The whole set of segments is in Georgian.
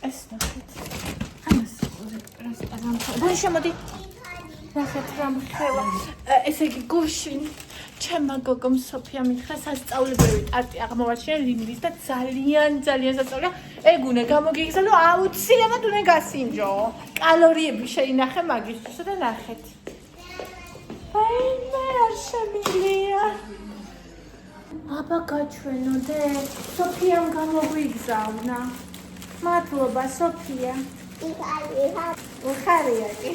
ეს ნახეთ. ამას რას შემოდი. ნახეთ რამ ხევა. ესე იგი გუშინ ჩემმა გოგომ სოფია მითხრა სასწავლებელი ტარტი აღმოვაჩინა ლიმდის და ძალიან სასწავლია. ეგ უნდა გამოგიგზავნო აუცილებლად უნდა გასინჯო. კალორიები შეინახე მაგისტრსა და ნახეთ. აი მე არ შემიძლია. აბა გაჩვენოდე. სოფიამ გამოგვიგზავნა. მადლობა სოფია. უხარია კი.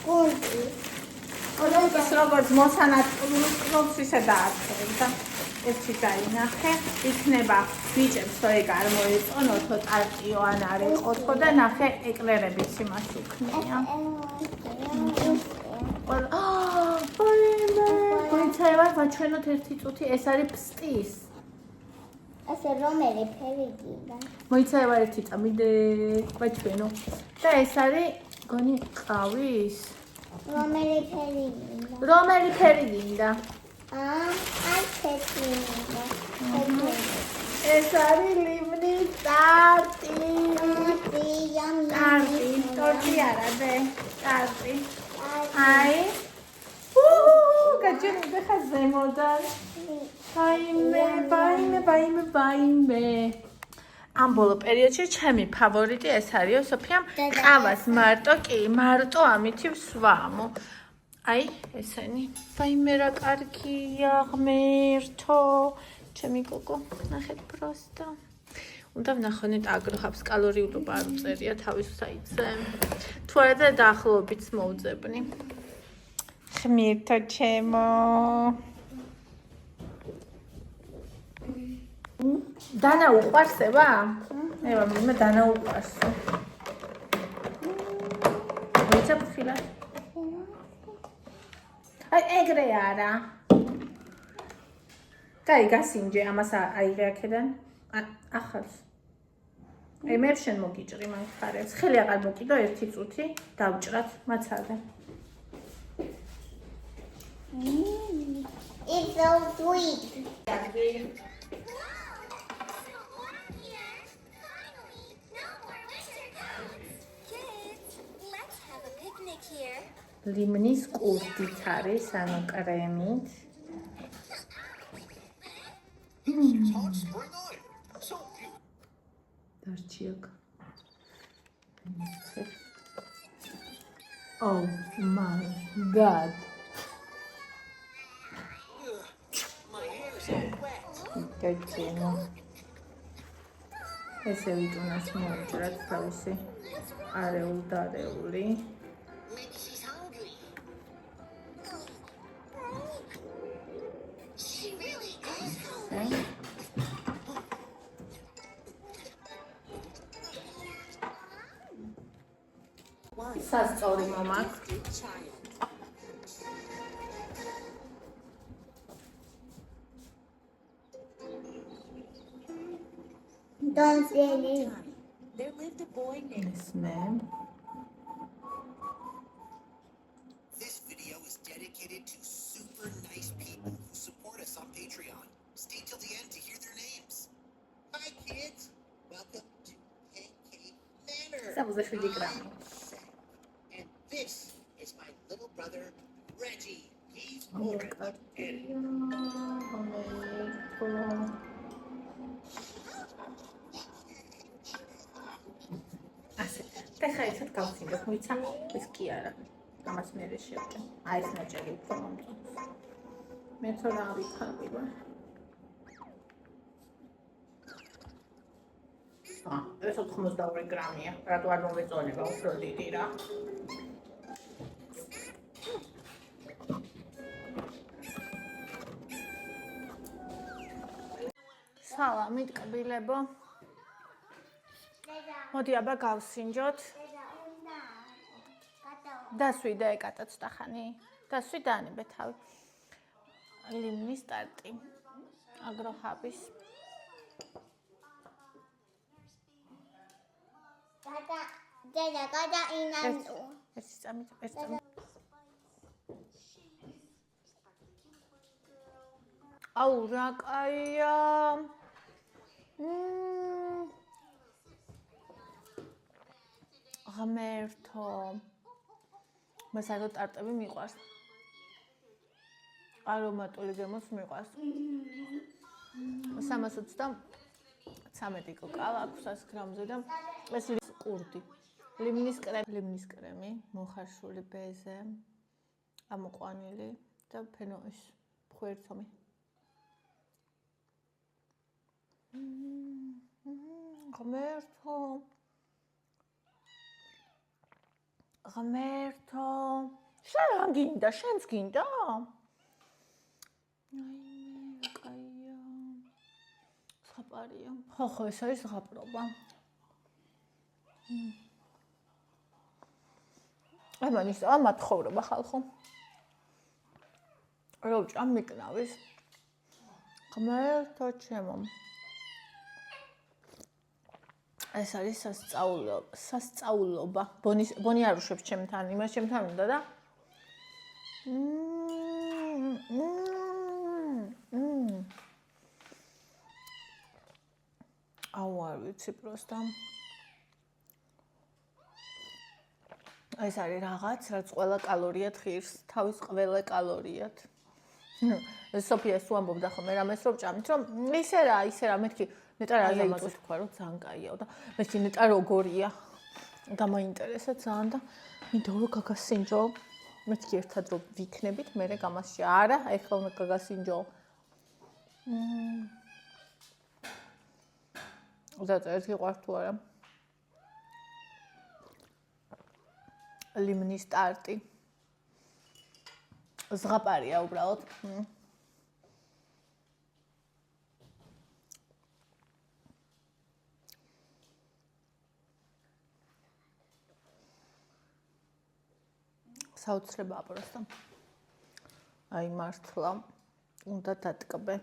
გუნდი. ოდესმე როგორც მოსანათლოს ისე დააწყებდა. ეს ჩიტაინახე, იქნება ბიჭებს თუ ეგ არ მოეწონოთო ტარტიო ან არ ეყოთო და ნახე ეკლერებიც იმას უქმნია. მოიცაება ვაჩვენოთ ერთი წუთი, ეს არის ფსტის. ასე რომელი ფერი გინდა? მოიცაება ერთი წამიდე ვაჩვენო. და ეს არის გონი ყავის. რომელი ფერი გინდა? რომელი ფერი გინდა? აი თეთრი გინდა. ეს არის ლიმნის ტარტი. ტარტი არა დე, ტარტი. აი. გაჩვენე ხა ზემოდან. ბაიმე. ამ ბოლო პერიოდში ჩემი ფავორიტი ეს არისო, სოფიამ ყავას მარტო ამითი ვსვამო. აი, ესენი. ბაიმე რა კარგია, ღმერთო. ჩემი გოგო, ნახეთ პროსტო. უნდა ვნახონეთ აგროხავს კალორიულობა არ უწერია თავის საიტზე. თუ არა და დაახლოებით მოვძებნი. ღმერთო ჩემო. დანა უყვარსება? ევა, მე დანა უყვარსო. ვიცი ფილა. აი ეგრე არა. კაი გასინჯე ამას აიღე აქედან. ახალს. აი მე შენ მოგიჭრი მაგხარებს. ხელი აღარ მოკიდო ერთი წუთი დავჭრათ მაცალდა. It's so sweet. ლიმნის კურდით არის, ანუ კრემით. დარჩიაკ. Oh my god. გაჩვენო. ესე ვიტუნას მოუჭრათ თავისი არეული. სასწორი მომაქვს. Don't really. There lived a boy named. Yes, ma'am. This video is dedicated to super nice people who support us on Patreon. Stay till the end to hear their names. Hi kids, welcome to KK Manor. Samozašvili gramy. And this is my little brother Reggie. He's boring and და ხა ისეთ გავსინჯოთ, მოიცა ეს კი არა. ამას მე შევჭამ. აი ეს ნაჭერი უფრო მომწონს. მე თორა ავიქავივა. ეს 82 გრამია. რატო არ მომეწონება უფრო დიდი რა. სალამით კბილებო. მოდი აბა გავსინჯოთ. დასვი და ეკატა ცოტა ხანი. დასვი დაანებე თავი. ლიმნის ტარტი. აგროჰაბის. Dada inandu. ეს წამი. აუ რა კაია. ღმერთო. მე საერთოდ ტარტები მიყვარს. არომატული გემოც მიყვარს. 323 კოკალა აქვს 100 გრამზე და ეს კურდი. ლიმინის კრემი, მოხარშული ბეზე, ამოყვანილი და ფენოის ფხვერცომი. ღმერთო. შენ გინდა, შენც გინდა? აი, კაია. საპარია. ხო, ეს არის ღაპრობა. აი, მანის მათხოვრობა ხალხო. რო ჭამ მიკნავის. ღმერთო ჩემო. ეს არის სასწაულობა. ბონი არ უშვებს ჩემთან, იმას ჩემთან უნდა და. აუ არ ვიცი პროსტა. ეს არის რაღაც, რაც ყველა კალორიად ღირს, თავის ყველა კალორიად. სოფიას უამბობდა ხოლმე რამეს რომ ჭამით, რომ ისე რა, მეთქი ნეტა რა ამაზე თქვა, რომ ძალიან კაიაო და მეთქი ნეტა როგორია. და მაინტერესა ძალიან და მინდა რომ გაგასინჯო. მეთქი ერთად რომ ვიქნებით, მერე გამასში. არა, ეხლა უნდა გაგასინჯო. და ეს გიყვარს თუ არა? ლიმინის ტარტი. ზღაპარია უბრალოდ. საოცრებაა პროსტა. აი მართლა უნდა დატკბე.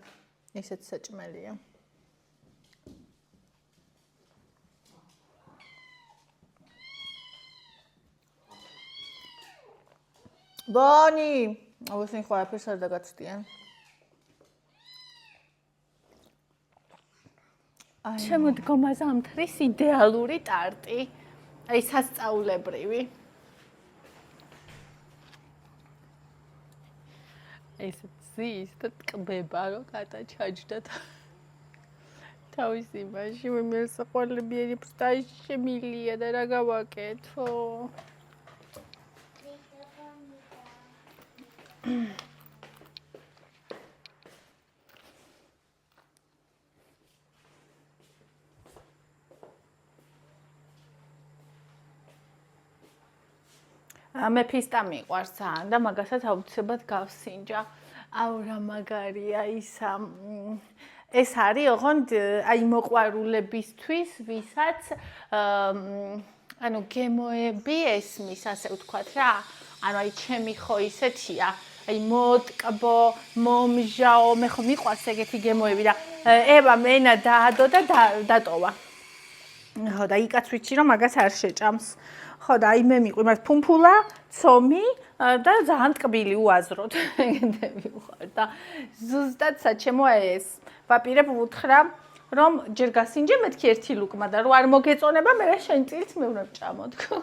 ესეც საჭმელია. ბონი, აუცენ ყველაფერს არ დაგაცდიან. ჩემო დგომაზე ამთრის იდეალური ტარტი. აი სასწაულებრივი. ესე ზის და ტკბება რომ გადაჩაჯდა თავის იმაში მე საყვალებიანი ფსტაჟი შემილია და რა გავაკეთო. მე ფისტა მიყვარს ძალიან და მაგასაც აუცილებლად გავსინჯა. აუ რა მაგარია ისა. ეს არის ოღონდ აი მოყვარულებისთვის, ვისაც ანუ გემოები ესმის, ასე ვთქვათ რა. ანუ აი ჩემი ხო ისეთია. აი მოტკბო, მომჟაო, მე ხო მიყვარს ეგეთი გემოები და ევა მენა დაადო და დატოვა. ხო და იქაც ვიცი რომ მაგას არ შეჭამს. ხო და აი მე მიყვარს ფუმფულა, ცომი და ძალიან ტკბილი უაზროდ. ეგეთები ვხარ და ზუსტად საჩემო ეს. ვაპირებ უთხრა რომ ჯერ გასინჯე მეთქი ერთი ლუკმა და რო არ მოგეწონება მე შენ წილს მეუნებ ჭამო თქო.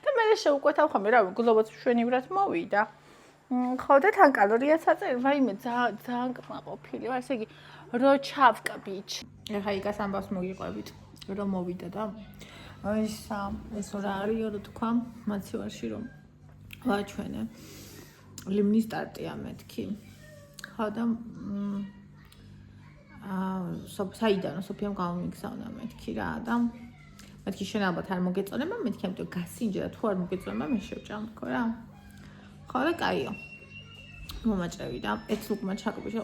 და მე შევუკვეთავ ხომ რა გლობოც მშვენივრად მოვიდა. ხო და თან კალორიაც აწერ, ვაიმე ძალიან კმაყოფილი ვარ, ესე იგი რო ჩავკბიჩ. ეხა იქას ამბავს მოგიყვებით, რომ მოვიდა და ეს რა არისო რა თქვა, მაცივარში რომ ვაჩვენე. ლიმინის ტარტია მეთქი. ხო და საიდანო სოფიამ გამომიგზავნა მეთქი რა და მეთქი შენ ალბათ არ მოგეწონება, მეთქი ამიტომ გასინჯე და თუ არ მოგეწონება მე შევჭამ თქო რა. ხო და კაიო. მომაჭრევი და ეს ლუკმა ჩაკბიჭა.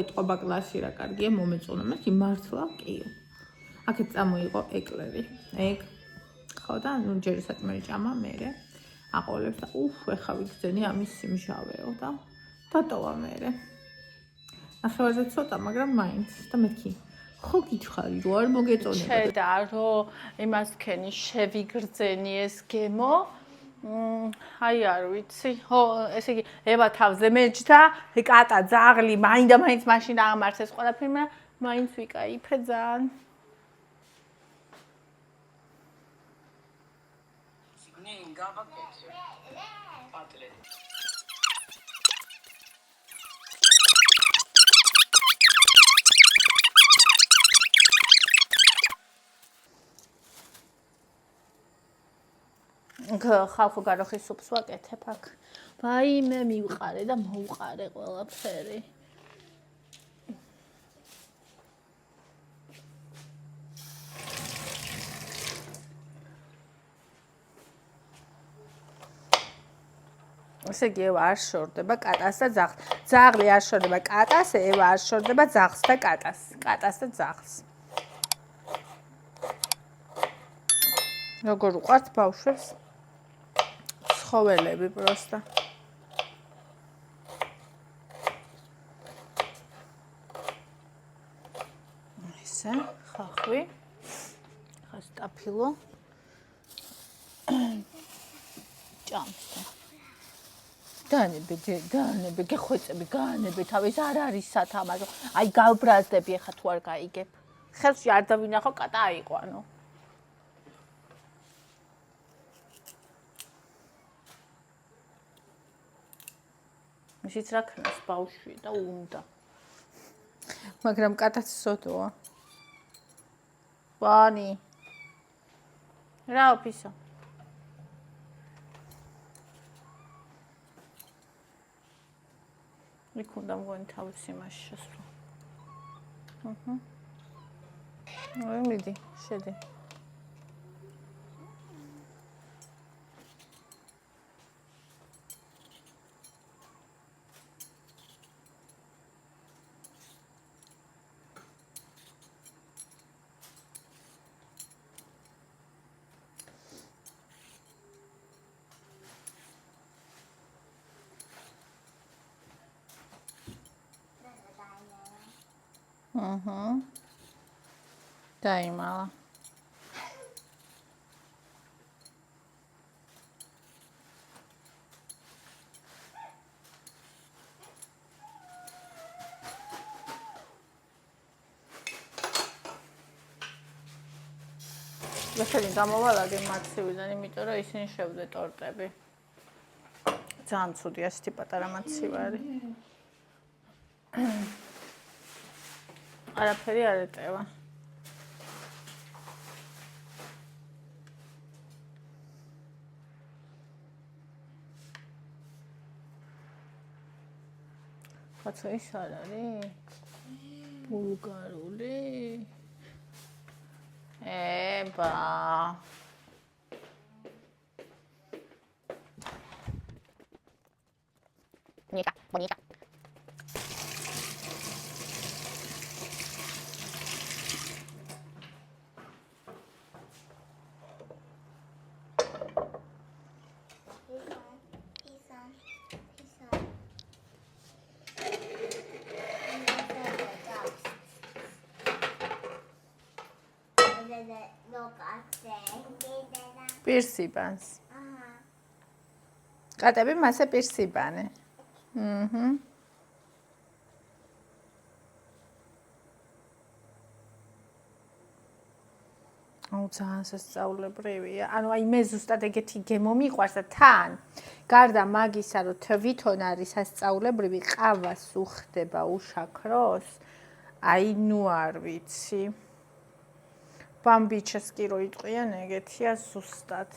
ეტყობა კლასი რა კარგია მომეწონა მეთქი მართლა კიო. აქეთ წამოიყო ეკლერი. ეგ ხო და ნუ ჯერ საჭმელი ჭამა მერე აყოლებს და ეხა ვიგზენი ამის სიმჟავეო და დატოვა მერე. ახევაზე ცოტა, მაგრამ მაინც და მეთქი ხო გითხარი რომ არ მოგეწონება. შედა რომ იმას ქენი შევიგრძენი ეს გემო. აი არ ვიცი. ხო, ესე იგი ევა თავზე მეჯდა, კატა ძაღლი, მაინც მაშინ აღმართეს ყველაფერი, მაგრამ მაინც ვიკაიფე ძალიან. ხალხო გაროხის სუპს ვაკეთებ აქ. ვაიმე მივყარე და მოუყარე ყველაფერი. ესე იგი ევა არ შორდება კატას და ძაღლს. ძაღლი არ შორდება კატას, ევა არ შორდება ძაღლს და კატას. კატას და ძაღლს. როგორ უყვართ ბავშვებს? ცხოველები პროსტა. ესე, ხახვი. ხა სტაფილო. ჭამს. განები, გეხვეწები, განები, თავის არ არის სათამაშო. აი გავბრაზდები ახლა თუ არ გაიგებ. ხელში არ დავინახო კატა აიყვანო. ისიც რა ქნას ბავშვი და უნდა. მაგრამ კატაც სოდოა. ვანი. რა ოფისო? იქ უნდა მგონი თავის იმაში შესვლა. მიდი, შედი. დაიმალა. ვეშელი გამოვალაგე მაცივიდან, იმიტომ რომ ისინი შევდე ტორტები. ძალიან ცუდი ასეთი პატარა მაცივარი. არაფერი არ ეტევა. ხაცა ის არ არის? ბულგარული? ება. Bonita. Pirsibans. კატები მასე პირსიბანე. ძალიან სასწაულებრივია. ანუ აი მე ზუსტად ეგეთი გემო მიყვარს და თან გარდა მაგისა რომ თვითონ არის სასწაულებრივი ყავას უხდება უშაქროს. აი ნუ არ ვიცი. ბამბიჩას კი რო იტყვიან ეგეთია ზუსტად.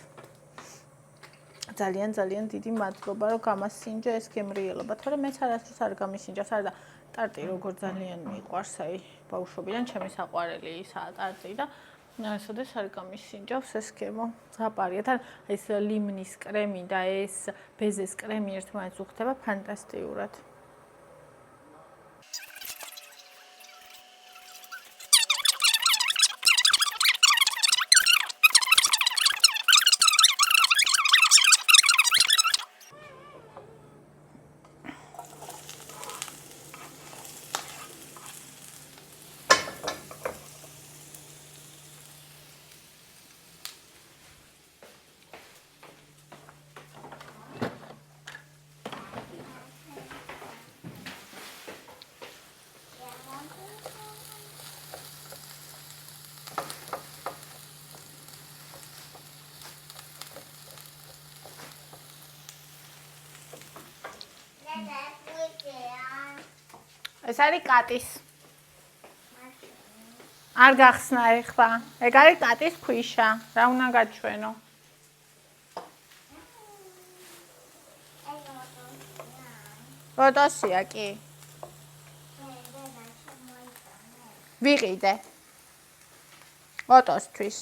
ძალიან დიდი მადლობა რომ გამასინჯა ეს გემრიელობა. თორე მეც არასდროს არ გამისინჯავს არა და ტარტი როგორ ძალიან მიყვარს აი ბავშვობიდან ჩემი საყვარელი ისაა ტარტი და ასოდეს არ გამისინჯავს ეს გემო. ზაპარია თან ეს ლიმნის კრემი და ეს ბეზეს კრემი ერთმანეთს უხდება ფანტასტიურად. ეს არის კატის. არ გახსნა ეხლა. ეგ არის კატის ქვიშა. რა უნდა გაჩვენო? როტოსია კი. ვიყიდე. ოტოსთვის.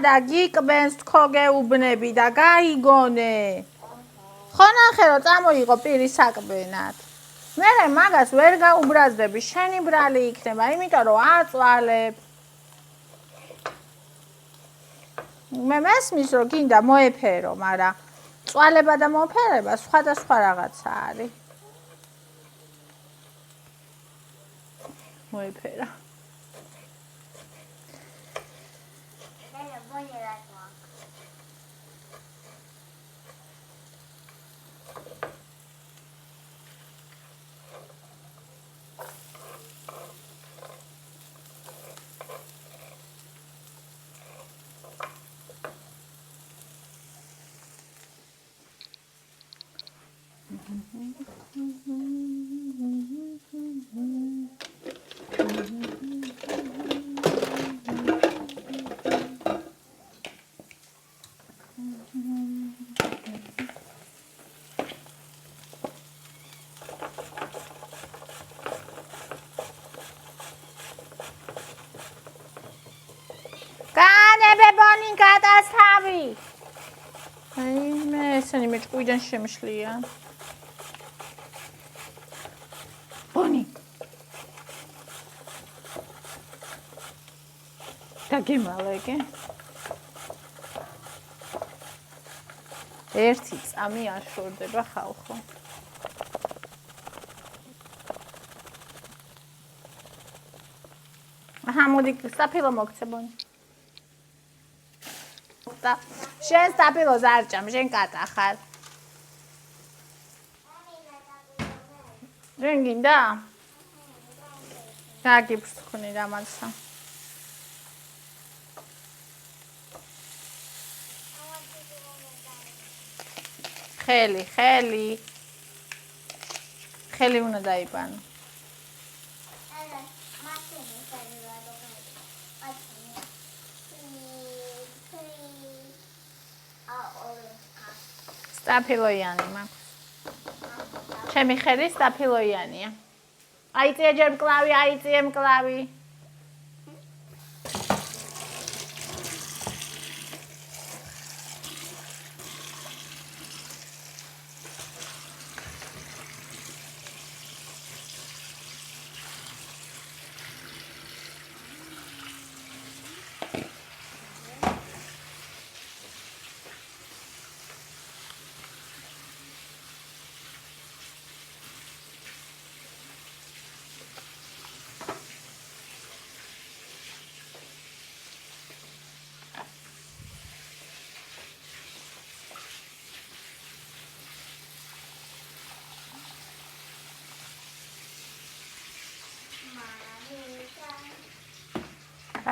და გიკბენს თქო გეუბნები და გაიგონე. ხო ნახე რომ წამოიღო პირი საკბენად. მე მაგას ვერ გაუბრაზდები, შენი ბრალი იქნება, იმიტომ რომ აწვალებ. მე მესმის რომ გინდა მოეფერო, მაგრამ წვალება და მოფერება სხვადასხვა რაღაცა არის. მოეფერა. ესენი მე ჭკუიდან შემშლიან. ბონი. დაგემალეგე. ერთი წამი აშორდება ხალხო. აჰა, მოდი საფილო მოგცე ბონი. შენ სტაფილოს არ ჭამ, შენ კატა ხარ. შენ გინდა? დაგიფრთხვნი რამაცა. ხელი უნდა დაიბანო. სტაფილოიანი მაქვს. ჩემი ხელი სტაფილოიანია. აიწია ჯერ მკლავი, აიწია მკლავი.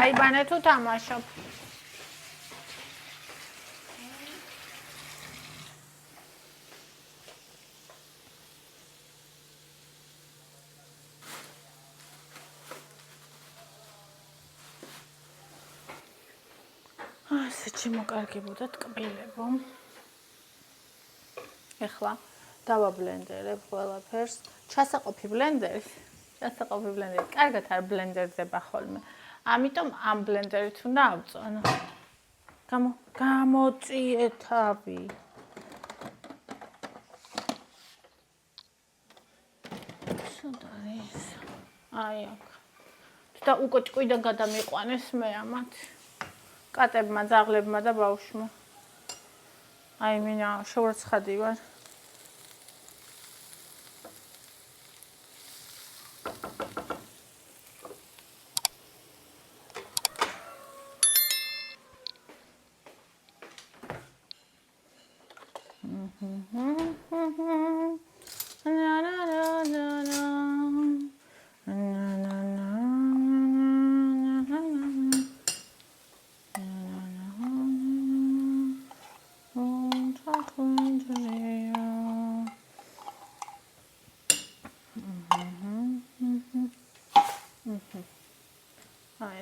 აიბანე თუ თამაშობ. ასეთი მოკარგებოდა ტკბილებო. ეხლა დავაბლენდერებ ყველაფერს. ჩასაყოფი ბლენდერი. კარგად არ ბლენდერდება ხოლმე. ამიტომ ამ ბლენდერით უნდა ავწონო. გამოწიე თავი. სად არის? აი აქ. და უკვე ჭკვიდან გადამიყვანეს მე ამათ. კატებმა, ძაღლებმა და ბავშვმა. აი მინა შეურაცხადი ვარ.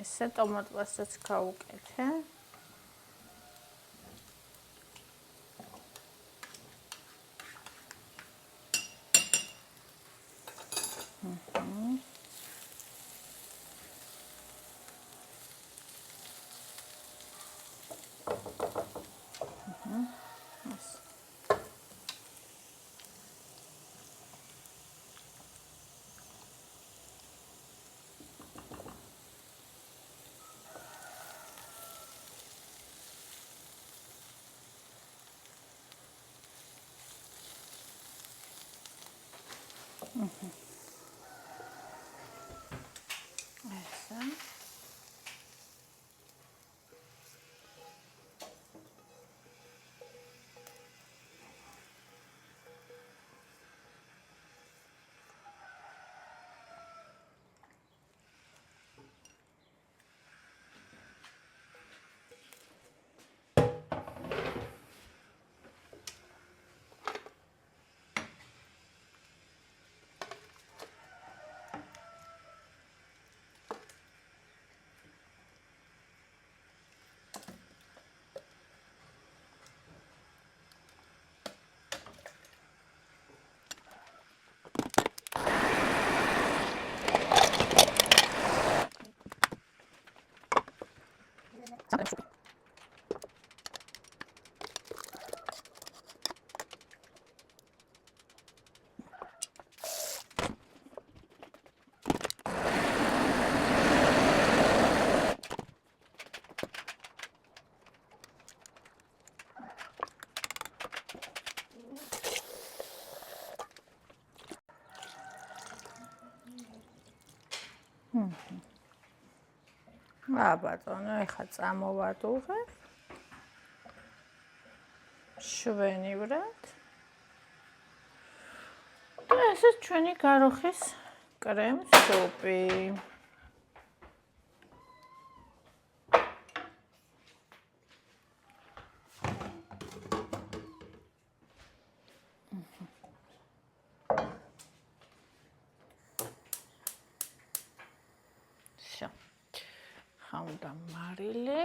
ესე ტომატბასსაც გავუკეთე. Essa. ბატონო, ეხლა წამოვადუღე. შვენივრად. და ეს ჩვენი გაროხის კრემ სუპი. ხავდა მარილი.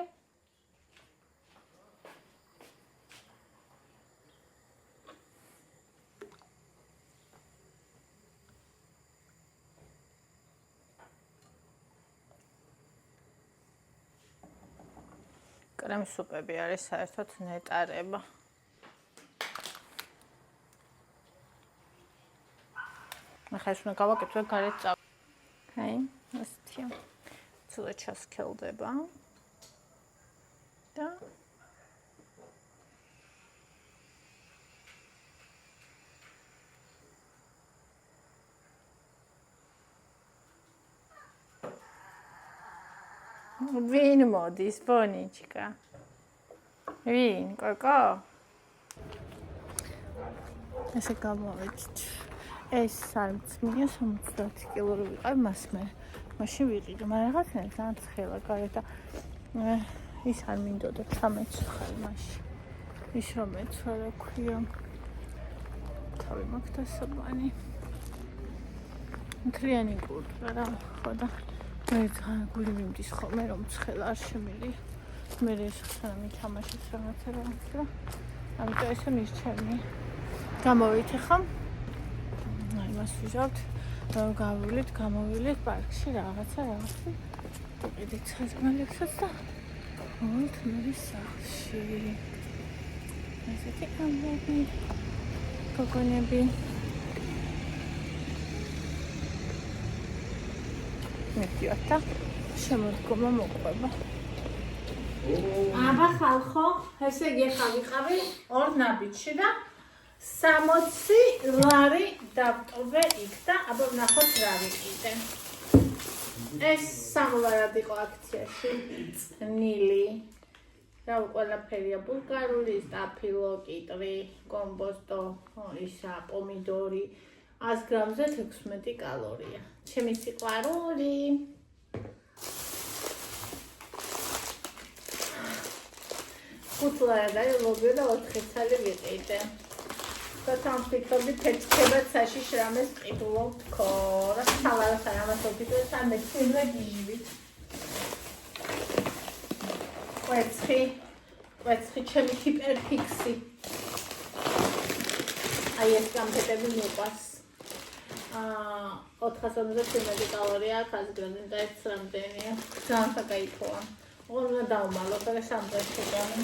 კრემ სუპები არის საერთოდ ნეტარება. ახლა ეს უნდა გავაკეთო გარეთ წავ. აი, ასეთია. ცოტა ჩასქელდება. და ვინ მოდის, ბონიჩკა? ვინ, კოკო? ესე გამოვეჭით. ეს სამწმია 70 კილო ვიყავ მას მე. მაშინ ვიყიდე, მაგრამ რაღაცა ძალიან ცხელა გარეთ და ის არ მინდოდა ჩამეცხარ მაშინ. ის რომ ეცვა რა ქვია. თავი მაქვს დასაბანი. მთლიანი კურდღა რა ხო და მე ძალიან გული მიმდის ხოლმე რომ ცხელა არ შემილი. მე ეს ხსნა მითამაშეს რაღაცა და ამიტომ ესე მისჩემი. გამოვით ახლა. აი მას ვიჟავთ. გამოვილით პარკში რაღაცა. ვიყიდით საჭმელებსაც და მოვით მერის სახლში. ესეთი ამბები. გოგონები. მეთქიოთ და შემოდგომა მოყვება. აბა ხალხო, ესე იგი ხა ვიყავი ორ ნაბიჯში და 60 ლარი დავტოვე იქ და აბა ვნახოთ რა ვიყიდე. ეს სამლარად იყო აქციაში წნილი. რა ყველაფერია ბულგარული, სტაფილო, კიტრი, კომბოსტო, ისა პომიდორი 100 გრამზე 16 კალორია. ჩემი სიყვარული. ხუთლარად არის ლობიო და 4 ცალი ვიყიდე. და თან ვფიქრობდი ფეთქებად საშიშ რამეს ყიდულობ თქო. და სალარას არ ამას ვფიქრობ და მეცნიერა გიჟივით. კვეცხი ჩემი ჰიპერფიქსი. აი ეს გამფეტები მიყვარს. 450 კალორია, 100 გრამი და ეს რამდენია? ძალიან საკაიფოა. უნდა დავმალო და სამდროს შეგამი.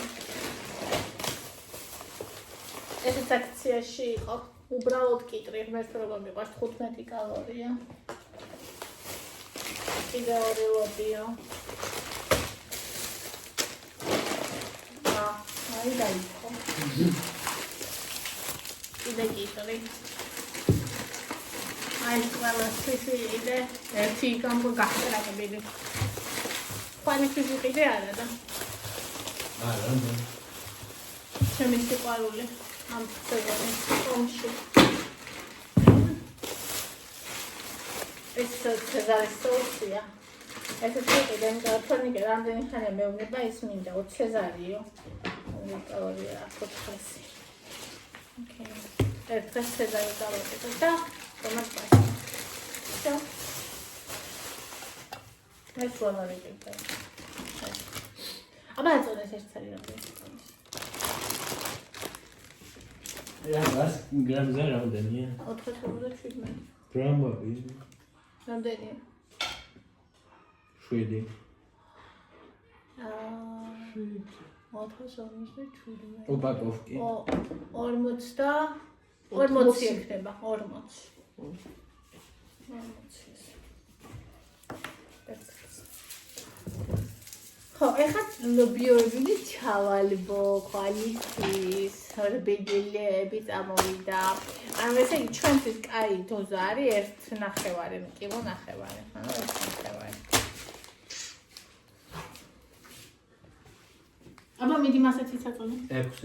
ეს აქციაში იყო. უბრალოდ კიტრი ღმერთს როგორ მიყვარს 15 კალორია. კიდე ორი ლობიო. აი დაიწყო. კიდე კიტრი. აი ყველა სიცილიდე ერთი გამო გახსნაგები. Quanti tipi di ideale da? C'è mi sicuramente anche conosci. Questo Cesare Sofia. E se siete dentro torni che danno in Italia abbiamo un paese minchia o Cesario. Un caloria così. Ok. E tre Cesare da come fai? Ciao. ეს ვალა ვიყიდე. აბა წოდეს ერთ წელი რა. რა გას გრამზე რამდენია? 457. გრამები. რამდენია? 7. 457. ოპაკოვკი. 40 და 40 იქნება, 40. 40. ხო, ეხლა ლობიოები ჩავალბო, ყალისის, რბედელები წამოვიდა. ანუ ესე იგი ჩვენთვის კაი დოზა არის 1.5 კილო ნახევარი. ანუ 1.5. აბა მიდი მასეთი საწოლი. 6